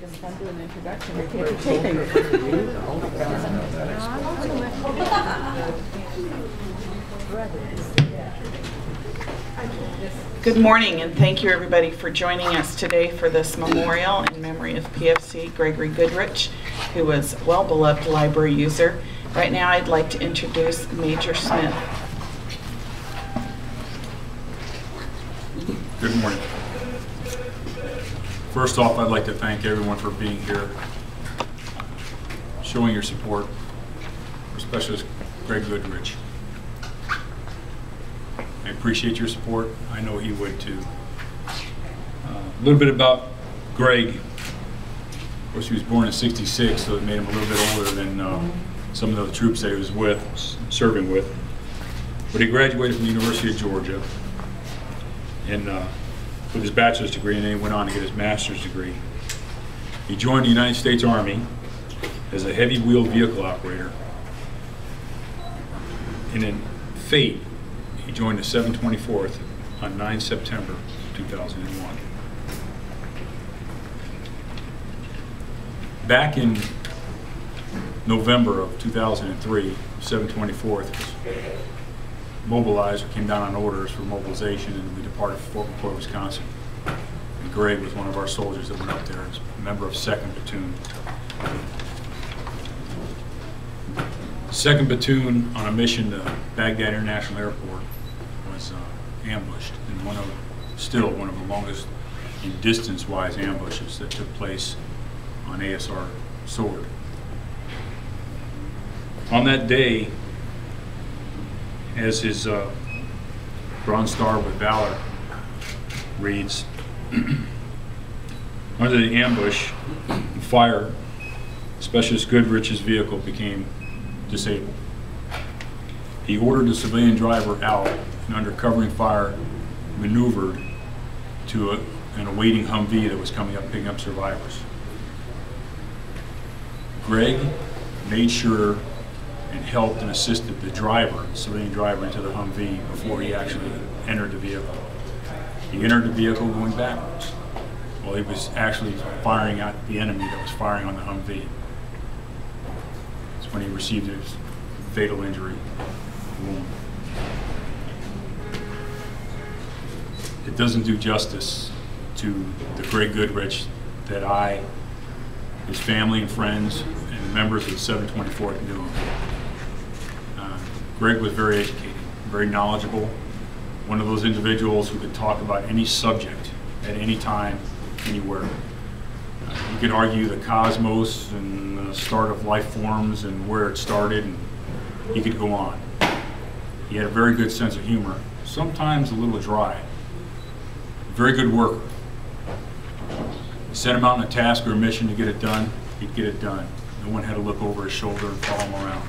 If I'm doing an introduction, I can't be taping. Good morning, and thank you everybody for joining us today for this memorial in memory of PFC Gregory Goodrich, who was a well-beloved library user. Right now I'd like to introduce Major Smith. Good morning. First off, I'd like to thank everyone for being here, showing your support for Specialist Greg Goodrich. I appreciate your support. I know he would too. A little bit about Greg. Of course, he was born in '66, so it made him a little bit older than some of the troops that he was serving with. But he graduated from the University of Georgia with his bachelor's degree, and then he went on to get his master's degree. He joined the United States Army as a heavy wheeled vehicle operator. And in fate, he joined the 724th on 9 September 2001. Back in November of 2003, 724th was mobilized, or came down on orders for mobilization, and we departed for Fort McCoy, Wisconsin. And Greg was one of our soldiers that went up there as a member of 2nd Platoon. 2nd Platoon on a mission to Baghdad International Airport was ambushed in still one of the longest in distance-wise ambushes that took place on ASR Sword. On that day, as his Bronze Star with Valor reads, under the ambush and fire, Specialist Goodrich's vehicle became disabled. He ordered the civilian driver out and, under covering fire, maneuvered to an awaiting Humvee that was coming up picking up survivors. Greg made sure and helped and assisted the driver, the civilian driver, into the Humvee before he actually entered the vehicle. He entered the vehicle going backwards while he was actually firing at the enemy that was firing on the Humvee. That's when he received his fatal injury wound. It doesn't do justice to the Greg Goodrich that I, his family and friends, and the members of the 724th knew him. Greg was very educated, very knowledgeable, one of those individuals who could talk about any subject at any time, anywhere. You could argue the cosmos and the start of life forms and where it started, and he could go on. He had a very good sense of humor, sometimes a little dry. Very good worker. You set him out on a task or a mission to get it done, he'd get it done. No one had to look over his shoulder and follow him around.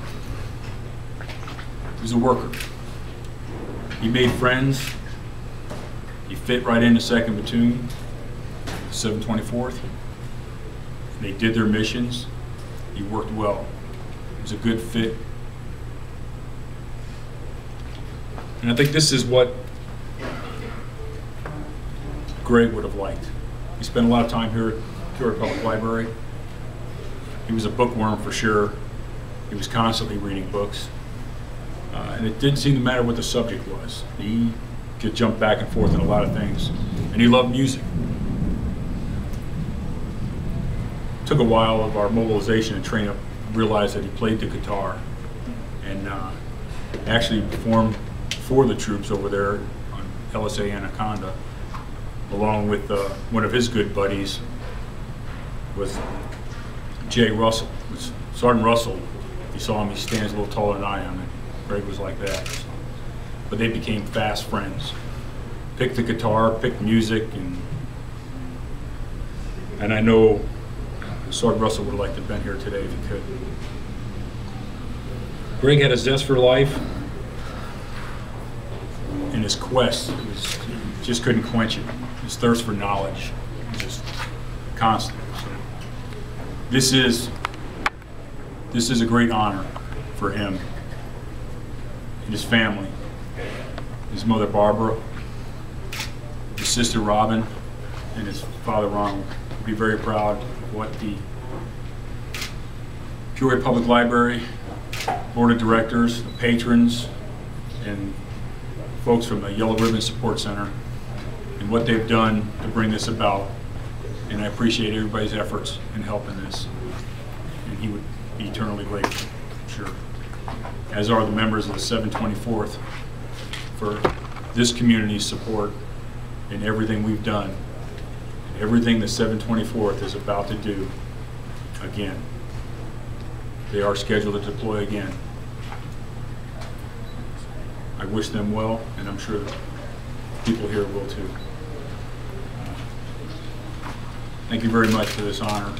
He was a worker. He made friends. He fit right into 2nd Platoon, 724th. They did their missions. He worked well. He was a good fit. And I think this is what Greg would have liked. He spent a lot of time here at Peoria Public Library. He was a bookworm for sure. He was constantly reading books. And it didn't seem to matter what the subject was. He could jump back and forth in a lot of things. And he loved music. It took a while of our mobilization and training up to realize that he played the guitar and actually performed for the troops over there on LSA Anaconda, along with one of his good buddies was Jay Russell. Sergeant Russell, if you saw him, he stands a little taller than I am. Greg was like that. But they became fast friends. Picked the guitar, picked music, and I know Sergeant Russell would have liked to have been here today if he could. Greg had a zest for life, and his quest just couldn't quench it. His thirst for knowledge was just constant. So this is a great honor for him and his family, his mother Barbara, his sister Robin, and his father Ronald. We'd be very proud what the Peoria Public Library Board of Directors, the patrons, and folks from the Yellow Ribbon Support Center, and what they've done to bring this about. And I appreciate everybody's efforts in helping this. And he would be eternally grateful, I'm sure. As are the members of the 724th for this community's support in everything we've done, and everything the 724th is about to do again. They are scheduled to deploy again. I wish them well, and I'm sure that people here will too. Thank you very much for this honor.